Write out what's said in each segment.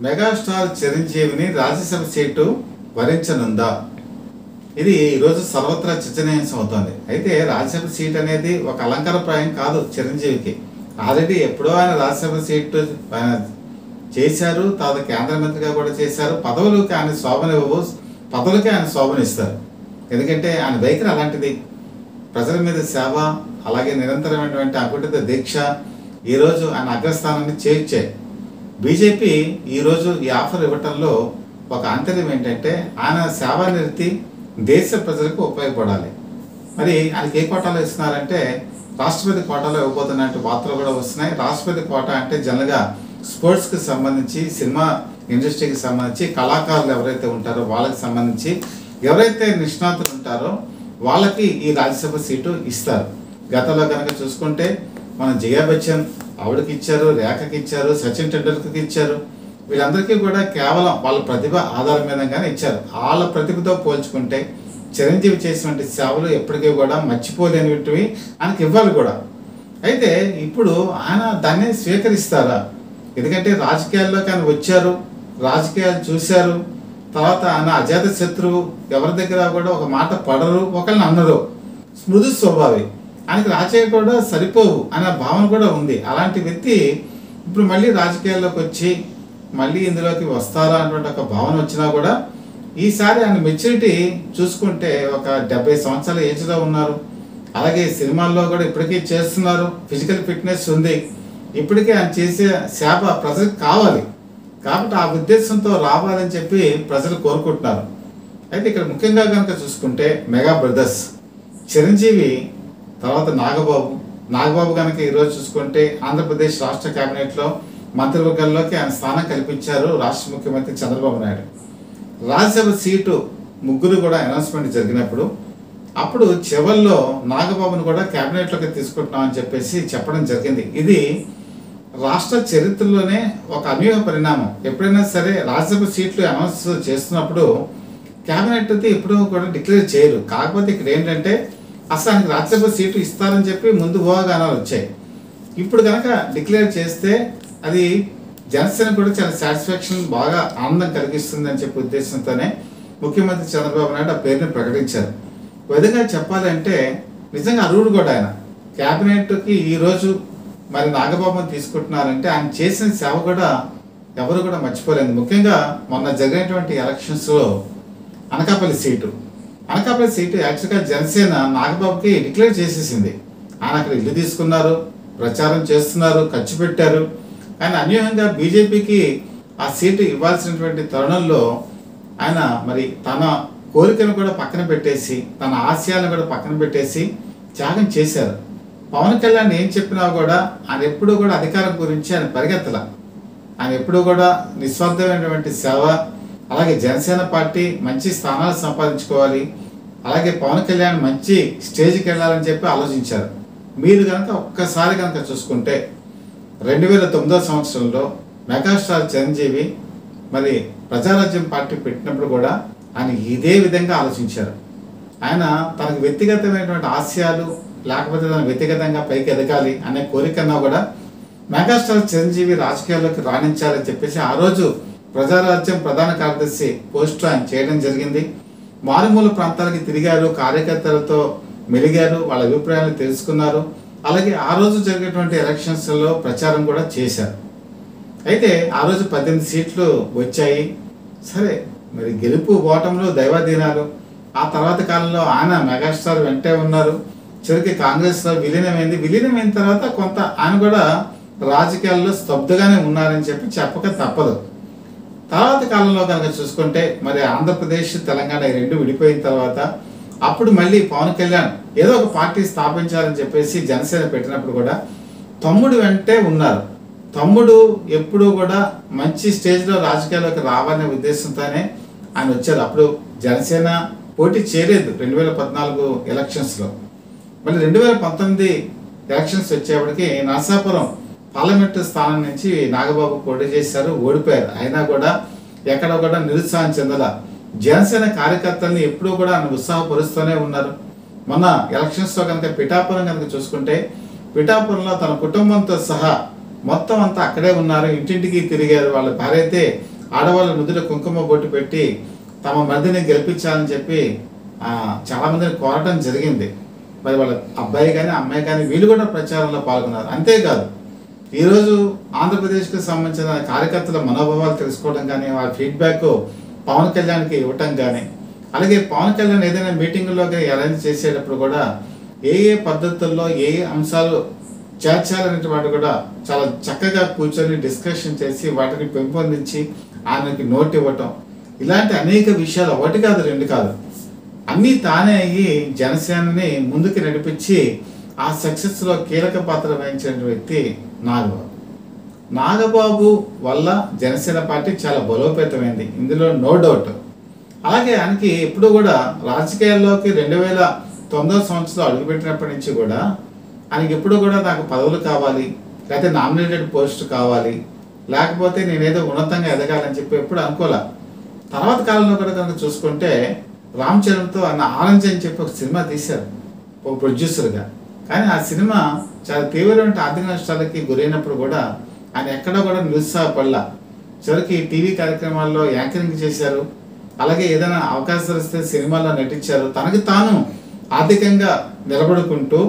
Megastar చిరంజీవిని Rajya Sabha seat వరించనుందా? ఇది ఈరోజు సర్వత్రా చర్చనీయాంశం అవుతోంది. అయితే రాజ్యసభ సీట్ అనేది ఒక అలంకారప్రాయం కాదు చిరంజీవికి. ఆల్రెడీ ఎప్పుడో ఆయన రాజ్యసభ సీటు చేశారు, తర్వాత కేంద్ర మంత్రిగా కూడా చేశారు. పదవులకి ఆయన శోభనివ్వవు, పదవులకి ఆయన శోభనిస్తారు. ఎందుకంటే ఆయన వైఖరి అలాంటిది. ప్రజల మీద సేవ, అలాగే నిరంతరమైనటువంటి అకుంఠిత దీక్ష ఈరోజు ఆయన అగ్రస్థానాన్ని చేర్చాయి. బీజేపీ ఈరోజు ఈ ఆఫర్ ఇవ్వటంలో ఒక ఆంతర్యం ఏంటంటే ఆయన సేవానివృత్తి దేశ ప్రజలకు ఉపయోగపడాలి. మరి ఆయనకి ఏ కోటాలో ఇస్తున్నారంటే రాష్ట్రపతి కోటాలో ఇవ్వబోతున్నట్టు వార్తలు కూడా వస్తున్నాయి. రాష్ట్రపతి కోటా అంటే జనరల్గా స్పోర్ట్స్కి సంబంధించి, సినిమా ఇండస్ట్రీకి సంబంధించి, కళాకారులు ఎవరైతే ఉంటారో వాళ్ళకి సంబంధించి ఎవరైతే నిష్ణాతులు ఉంటారో వాళ్ళకి ఈ రాజ్యసభ సీటు ఇస్తారు. గతంలో కనుక చూసుకుంటే మన జయా బచ్చన్ ఆవిడకి ఇచ్చారు, రేఖకి ఇచ్చారు, సచిన్ టెండూల్కర్కి ఇచ్చారు. వీళ్ళందరికీ కూడా కేవలం వాళ్ళ ప్రతిభ ఆధారం మీదగానే ఇచ్చారు. వాళ్ళ ప్రతిభతో పోల్చుకుంటే చిరంజీవి చేసినటువంటి సేవలు ఎప్పటికీ కూడా మర్చిపోలేనివి ఆయనకి ఇవ్వాలి కూడా. అయితే ఇప్పుడు ఆయన దాన్ని స్వీకరిస్తారా? ఎందుకంటే రాజకీయాల్లోకి ఆయన వచ్చారు, రాజకీయాలు చూశారు, తర్వాత ఆయన అజాత శత్రువు, ఎవరి దగ్గర కూడా ఒక మాట పడరు, ఒకళ్ళని అన్నరు, స్మృతి స్వభావి, ఆయనకి రాజకీయాలు కూడా సరిపోవు అనే భావన కూడా ఉంది. అలాంటి వ్యక్తి ఇప్పుడు మళ్ళీ రాజకీయాల్లోకి వచ్చి మళ్ళీ ఇందులోకి వస్తారా అన్నటువంటి ఒక భావన వచ్చినా కూడా ఈసారి ఆయన మెచ్యూరిటీ చూసుకుంటే ఒక 70 సంవత్సరాల ఏజ్లో ఉన్నారు. అలాగే సినిమాల్లో కూడా ఇప్పటికీ చేస్తున్నారు, ఫిజికల్ ఫిట్నెస్ ఉంది. ఇప్పటికే ఆయన చేసే సేవ ప్రజలకు కావాలి కాబట్టి ఆ ఉద్దేశంతో రావాలని చెప్పి ప్రజలు కోరుకుంటున్నారు. అయితే ఇక్కడ ముఖ్యంగా కనుక చూసుకుంటే మెగా బ్రదర్స్ చిరంజీవి, తర్వాత నాగబాబు కనుక ఈరోజు చూసుకుంటే ఆంధ్రప్రదేశ్ రాష్ట్ర కేబినెట్లో మంత్రివర్గంలోకి ఆయన స్థానం కల్పించారు రాష్ట్ర ముఖ్యమంత్రి చంద్రబాబు నాయుడు. రాజ్యసభ సీటు ముగ్గురు కూడా అనౌన్స్మెంట్ జరిగినప్పుడు అప్పుడు చివరిలో నాగబాబును కూడా కేబినెట్లోకి తీసుకుంటున్నామని చెప్పేసి చెప్పడం జరిగింది. ఇది రాష్ట్ర చరిత్రలోనే ఒక అనూహ్య పరిణామం. ఎప్పుడైనా సరే రాజ్యసభ సీట్లు అనౌన్స్ చేస్తున్నప్పుడు కేబినెట్ అయితే ఎప్పుడూ కూడా డిక్లేర్ చేయరు. కాకపోతే ఇక్కడ ఏంటంటే అసలు ఆయనకి రాజ్యసభ సీటు ఇస్తారని చెప్పి ముందు ఊహాగానాలు వచ్చాయి. ఇప్పుడు కనుక డిక్లేర్ చేస్తే అది జనసేన కూడా చాలా సాటిస్ఫాక్షన్, బాగా ఆనందం కలిగిస్తుంది అని చెప్పే ఉద్దేశంతోనే ముఖ్యమంత్రి చంద్రబాబు నాయుడు ఆ పేరుని ప్రకటించారు. విధంగా చెప్పాలంటే నిజంగా అర్హుడు కూడా ఆయన. క్యాబినెట్కి ఈరోజు మరి నాగబాబుని తీసుకుంటున్నారంటే ఆయన చేసిన సేవ కూడా ఎవరు కూడా మర్చిపోలేదు. ముఖ్యంగా మొన్న జరిగినటువంటి ఎలక్షన్స్లో అనకాపల్లి సీటు యాక్చువల్గా జనసేన నాగబాబుకి డిక్లేర్ చేసేసింది. ఆయన అక్కడ ఇల్లు తీసుకున్నారు, ప్రచారం చేస్తున్నారు, ఖర్చు పెట్టారు. ఆయన అన్యూహంగా బీజేపీకి ఆ సీటు ఇవ్వాల్సినటువంటి తరుణంలో ఆయన మరి తన కోరికను కూడా పక్కన పెట్టేసి, తన ఆశయాలను కూడా పక్కన పెట్టేసి త్యాగం చేశారు. పవన్ కళ్యాణ్ ఏం చెప్పినా కూడా ఆయన ఎప్పుడూ కూడా అధికారం గురించి ఆయన పరిగెత్తల. ఆయన ఎప్పుడూ కూడా నిస్వార్థమైనటువంటి సేవ, అలాగే జనసేన పార్టీ మంచి స్థానాలు సంపాదించుకోవాలి, అలాగే పవన్ కళ్యాణ్ మంచి స్టేజ్కి వెళ్ళాలని చెప్పి ఆలోచించారు. మీరు కనుక ఒక్కసారి కనుక చూసుకుంటే 2009 సంవత్సరంలో మెగాస్టార్ చిరంజీవి మరి ప్రజారాజ్యం పార్టీ పెట్టినప్పుడు కూడా ఆయన ఇదే విధంగా ఆలోచించారు. ఆయన తనకు వ్యక్తిగతమైనటువంటి ఆశయాలు, లేకపోతే తన వ్యక్తిగతంగా పైకి ఎదగాలి అనే కోరికన్నా కూడా మెగాస్టార్ చిరంజీవి రాజకీయాల్లోకి రాణించాలని చెప్పేసి ఆ రోజు ప్రజారాజ్యం ప్రధాన కార్యదర్శి పోస్టు ఆయన చేయడం జరిగింది. మారుమూల ప్రాంతాలకి తిరిగారు, కార్యకర్తలతో మెలిగారు, వాళ్ళ అభిప్రాయాలు తెలుసుకున్నారు. అలాగే ఆ రోజు జరిగేటువంటి ఎలక్షన్స్లో ప్రచారం కూడా చేశారు. అయితే ఆ రోజు 18 సీట్లు వచ్చాయి. సరే, మరి గెలుపు ఓటంలో దైవాధీనాలు. ఆ తర్వాత కాలంలో ఆయన మెగాస్టార్ వెంటే ఉన్నారు. చివరికి కాంగ్రెస్లో విలీనమైన తర్వాత కొంత ఆయన కూడా రాజకీయాల్లో స్తబ్దుగానే ఉన్నారని చెప్పి చెప్పక తప్పదు. తర్వాత కాలంలో కనుక చూసుకుంటే మరి ఆంధ్రప్రదేశ్, తెలంగాణ ఈ రెండు విడిపోయిన తర్వాత అప్పుడు మళ్ళీ పవన్ కళ్యాణ్ ఏదో ఒక పార్టీ స్థాపించాలని చెప్పేసి జనసేన పెట్టినప్పుడు కూడా తమ్ముడు వెంటే ఉన్నారు. తమ్ముడు ఎప్పుడూ కూడా మంచి స్టేజ్లో రాజకీయాల్లోకి రావాలనే ఉద్దేశంతోనే ఆయన వచ్చారు. అప్పుడు జనసేన పోటీ చేయలేదు 2014 ఎలక్షన్స్లో. మళ్ళీ 2019 ఎలక్షన్స్ వచ్చేప్పటికి నరసాపురం పార్లమెంటు స్థానం నుంచి నాగబాబు పోటీ చేశారు, ఓడిపోయారు. అయినా కూడా ఎక్కడ కూడా నిరుత్సాహం చెందల. జనసేన కార్యకర్తల్ని ఎప్పుడూ కూడా ఆయన ఉత్సాహపరుస్తూనే ఉన్నారు. మొన్న ఎలక్షన్స్లో కనుక పిఠాపురం కనుక చూసుకుంటే పిఠాపురంలో తన కుటుంబంతో సహా మొత్తం అంతా అక్కడే ఉన్నారు, ఇంటింటికి తిరిగారు. వాళ్ళ భార్య అయితే ఆడవాళ్ళ నుదుట కుంకుమ బొట్టు పెట్టి తమ మధ్యని గెలిపించాలని చెప్పి చాలామందిని కోరటం జరిగింది. మరి వాళ్ళ అబ్బాయి కానీ అమ్మాయి కానీ వీళ్ళు కూడా ప్రచారంలో పాల్గొన్నారు. అంతేకాదు ఈరోజు ఆంధ్రప్రదేశ్కి సంబంధించిన కార్యకర్తల మనోభావాలు తెలుసుకోవడం కానీ, వాళ్ళ ఫీడ్బ్యాక్ పవన్ కళ్యాణ్కి ఇవ్వటం కానీ, అలాగే పవన్ కళ్యాణ్ ఏదైనా మీటింగుల్లోకి అరేంజ్ చేసేటప్పుడు కూడా ఏ పద్ధతుల్లో ఏ అంశాలు చేర్చాలనేటువంటి కూడా చాలా చక్కగా కూర్చొని డిస్కషన్ చేసి వాటిని పెంపొందించి ఆయనకి నోట్ ఇవ్వటం, ఇలాంటి అనేక విషయాలు ఒకటి కాదు రెండు కాదు అన్నీ తానే అయ్యి జనసేనని ముందుకు నడిపించి ఆ సక్సెస్లో కీలక పాత్ర వహించిన వ్యక్తి నాగబాబు. నాగబాబు వల్ల జనసేన పార్టీ చాలా బలోపేతమైంది, ఇందులో నో డౌట్. అలాగే ఆయనకి ఎప్పుడు కూడా రాజకీయాల్లోకి 2009 సంవత్సరంలో అడుగుపెట్టినప్పటి నుంచి కూడా ఆయనకి ఎప్పుడు కూడా నాకు పదవులు కావాలి, లేకపోతే నామినేటెడ్ పోస్ట్ కావాలి, లేకపోతే నేనేదో ఉన్నతంగా ఎదగాలని చెప్పి ఎప్పుడు అనుకోలే. తర్వాత కాలంలో కూడా కనుక చూసుకుంటే రామ్ చరణ్తో ఆయన ఆరెంజ్ అని చెప్పి ఒక సినిమా తీశారు ఒక ప్రొడ్యూసర్గా. కానీ ఆ సినిమా చాలా తీవ్రమైన ఆర్థిక నష్టాలకి గురైనప్పుడు కూడా ఆయన ఎక్కడా కూడా నిరుత్సాహపడలా. చివరికి టీవీ కార్యక్రమాల్లో యాంకరింగ్ చేశారు, అలాగే ఏదైనా అవకాశాలు వస్తే సినిమాల్లో నటించారు. తనకి తాను ఆర్థికంగా నిలబడుకుంటూ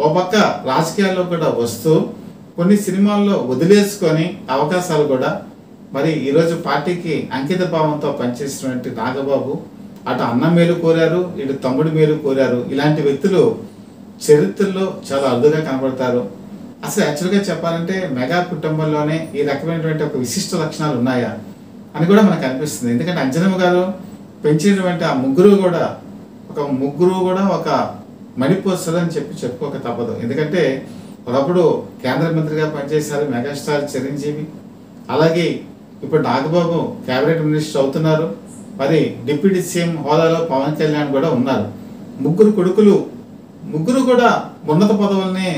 ఓ పక్క రాజకీయాల్లో కూడా వస్తూ కొన్ని సినిమాల్లో వదిలేసుకొని అవకాశాలు కూడా మరి ఈరోజు పార్టీకి అంకిత భావంతో పనిచేసినటువంటి నాగబాబు అటు అన్న మేలు కోరారు, ఇటు తమ్ముడు మేలు కోరారు. ఇలాంటి వ్యక్తులు చరిత్రలో చాలా అరుదుగా కనబడతారు. అసలు యాక్చువల్గా చెప్పాలంటే మెగా కుటుంబంలోనే ఈ రకమైనటువంటి ఒక విశిష్ట లక్షణాలు ఉన్నాయా అని కూడా మనకు అనిపిస్తుంది. ఎందుకంటే అంజనమ్మ గారు పెంచినటువంటి ఆ ముగ్గురు కూడా ఒక మణిపోసలు అని చెప్పి చెప్పుకోక తప్పదు. ఎందుకంటే ఒకప్పుడు కేంద్ర మంత్రిగా పనిచేశారు మెగాస్టార్ చిరంజీవి, అలాగే ఇప్పుడు నాగబాబు క్యాబినెట్ మినిస్టర్ అవుతున్నారు, మరి డిప్యూటీ సీఎం హోదాలో పవన్ కళ్యాణ్ కూడా ఉన్నారు. ముగ్గురు కొడుకులు ముగ్గురు కూడా ఉన్నత పదవుల్ని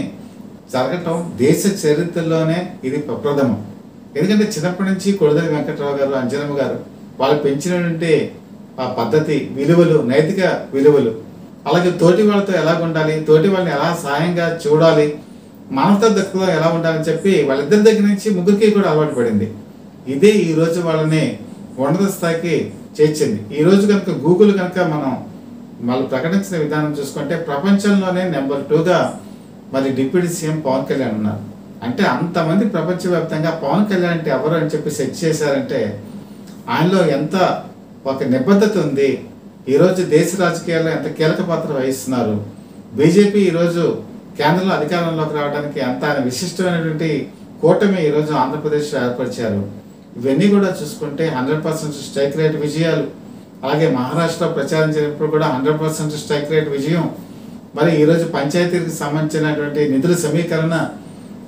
జరగటం దేశ చరిత్రలోనే ఇది ప్రప్రథమం. ఎందుకంటే చిన్నప్పటి నుంచి కొడదలి వెంకట్రావు గారు, అంజనమ్మ గారు వాళ్ళు పెంచినటువంటి ఆ పద్ధతి, విలువలు, నైతిక విలువలు, అలాగే తోటి వాళ్ళతో ఎలా ఉండాలి, తోటి వాళ్ళని ఎలా సహాయంగా చూడాలి, మానవతా దక్కులో ఎలా ఉండాలని చెప్పి వాళ్ళిద్దరి దగ్గర నుంచి ముగ్గురికి కూడా అలవాటు పడింది. ఇదే ఈరోజు వాళ్ళని ఉన్నత స్థాయికి చేర్చింది. ఈరోజు కనుక గూగుల్ కనుక మనం వాళ్ళు ప్రకటించిన విధానం చూసుకుంటే ప్రపంచంలోనే నెంబర్ 2గా మరి డిప్యూటీ సీఎం పవన్ కళ్యాణ్ ఉన్నారు. అంటే అంతమంది ప్రపంచవ్యాప్తంగా పవన్ కళ్యాణ్ అంటే ఎవరు అని చెప్పి సెర్చ్ చేశారంటే ఆయనలో ఎంత ఒక నిబద్ధత ఉంది, ఈరోజు దేశ రాజకీయాల్లో ఎంత కీలక పాత్ర వహిస్తున్నారు, బీజేపీ ఈరోజు కేంద్రంలో అధికారంలోకి రావడానికి ఎంత ఆయన విశిష్టమైనటువంటి కూటమి ఈరోజు ఆంధ్రప్రదేశ్లో ఏర్పరిచారు. ఇవన్నీ కూడా చూసుకుంటే 100% స్ట్రైక్ రేట్ విజయాలు, అలాగే మహారాష్ట్రలో ప్రచారం చేసినప్పుడు కూడా 100% స్ట్రైక్ రేట్ విజయం, మరి ఈరోజు పంచాయతీలకు సంబంధించినటువంటి నిధుల సమీకరణ,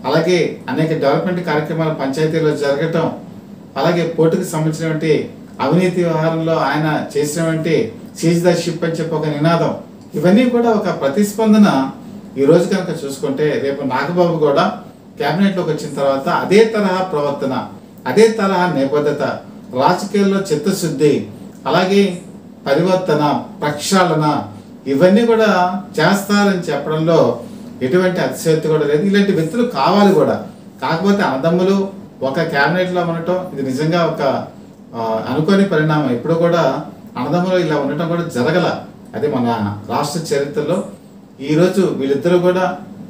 అలాగే అనేక డెవలప్మెంట్ కార్యక్రమాలు పంచాయతీలో జరగటం, అలాగే పోర్టుకు సంబంధించినటువంటి అవినీతి వ్యవహారంలో ఆయన చేసినటువంటి సీజ్ ద షిప్ అని చెప్పి ఒక నినాదం, ఇవన్నీ కూడా ఒక ప్రతిస్పందన. ఈరోజు కనుక చూసుకుంటే రేపు నాగబాబు కూడా క్యాబినెట్లోకి వచ్చిన తర్వాత అదే తరహా ప్రవర్తన, అదే తరహా నిబద్ధత, రాజకీయాల్లో చిత్తశుద్ధి, అలాగే పరివర్తన, ప్రక్షాళన, ఇవన్నీ కూడా చేస్తారని చెప్పడంలో ఎటువంటి అతిశయోక్తి కూడా లేదు. ఇలాంటి వ్యక్తులు కావాలి కూడా. కాకపోతే అన్నదమ్ములు ఒక క్యాబినెట్లో ఉండటం ఇది నిజంగా ఒక అనుకోని పరిణామం. ఇప్పుడు కూడా అన్నదమ్ములు ఇలా ఉండటం కూడా జరగల. అది మన రాష్ట్ర చరిత్రలో ఈరోజు వీళ్ళిద్దరూ కూడా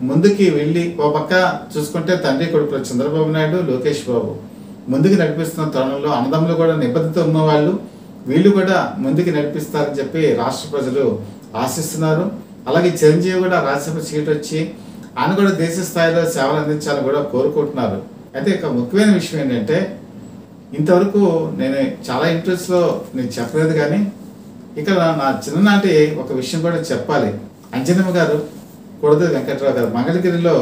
ముందుకి వెళ్ళి ఓ పక్క చూసుకుంటే తండ్రి కొడుకులు చంద్రబాబు నాయుడు, లోకేష్ బాబు ముందుకు నడిపిస్తున్న తరుణంలో అన్నదమ్ములు కూడా నిబద్ధత ఉన్నవాళ్ళు వీళ్ళు కూడా ముందుకు నడిపిస్తారని చెప్పి రాష్ట్ర ప్రజలు ఆశిస్తున్నారు. అలాగే చిరంజీవి కూడా రాజ్యసభ సీట్ వచ్చి ఆయన కూడా దేశ స్థాయిలో సేవలు అందించాలని కూడా కోరుకుంటున్నారు. అయితే ఒక ముఖ్యమైన విషయం ఏంటంటే ఇంతవరకు నేను చాలా ఇంట్రెస్ట్లో నేను చెప్పలేదు, కానీ ఇక్కడ నా చిన్ననాటి ఒక విషయం కూడా చెప్పాలి. అంజనమ్మ గారు, కొడదలి వెంకట్రావు గారు, మంగళగిరిలో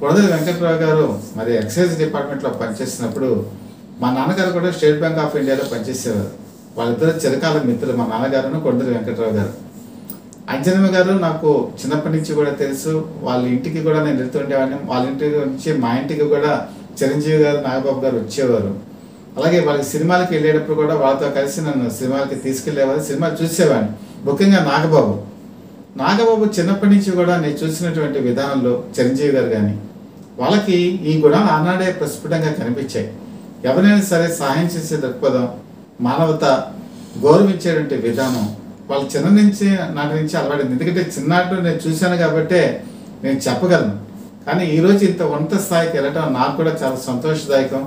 కొడదలి వెంకట్రావు గారు మరి ఎక్సైజ్ డిపార్ట్మెంట్లో పనిచేసినప్పుడు మా నాన్నగారు కూడా స్టేట్ బ్యాంక్ ఆఫ్ ఇండియాలో పనిచేసేవారు. వాళ్ళిద్దరు చిరకాల మిత్రులు, మా నాన్నగారును కొడదలి వెంకట్రావు గారు. అంజనమ్మ గారు నాకు చిన్నప్పటి నుంచి కూడా తెలుసు. వాళ్ళ ఇంటికి కూడా నేను వెళ్తుండేవాడిని. వాళ్ళ ఇంటి నుంచి మా ఇంటికి కూడా చిరంజీవి గారు, నాగబాబు గారు వచ్చేవారు. అలాగే వాళ్ళకి సినిమాలకి వెళ్ళేటప్పుడు కూడా వాళ్ళతో కలిసి నన్ను సినిమాలకి తీసుకెళ్లేవారు, సినిమాలు చూసేవాడిని. ముఖ్యంగా నాగబాబు చిన్నప్పటి నుంచి కూడా నేను చూసినటువంటి విధానంలో చిరంజీవి గారు కానీ వాళ్ళకి ఈ గుణాలు ఆనాడే ప్రస్ఫుటంగా కనిపించాయి. ఎవరైనా సరే సహాయం చేసే దృక్పథం, మానవత, గౌరవించేటువంటి విధానం వాళ్ళ చిన్న నుంచి నాటి నుంచి అలవాడింది. ఎందుకంటే చిన్నప్పుడు నేను చూశాను కాబట్టే నేను చెప్పగలను. కానీ ఈరోజు ఇంత ఉన్నత స్థాయికి వెళ్ళటం నాకు కూడా చాలా సంతోషదాయకం.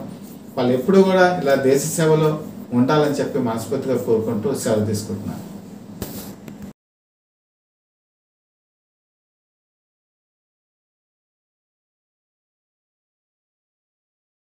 వాళ్ళు ఎప్పుడూ కూడా ఇలా దేశ సేవలో ఉండాలని చెప్పి మనస్ఫూర్తిగా కోరుకుంటూ సెలవు తీసుకుంటున్నాను.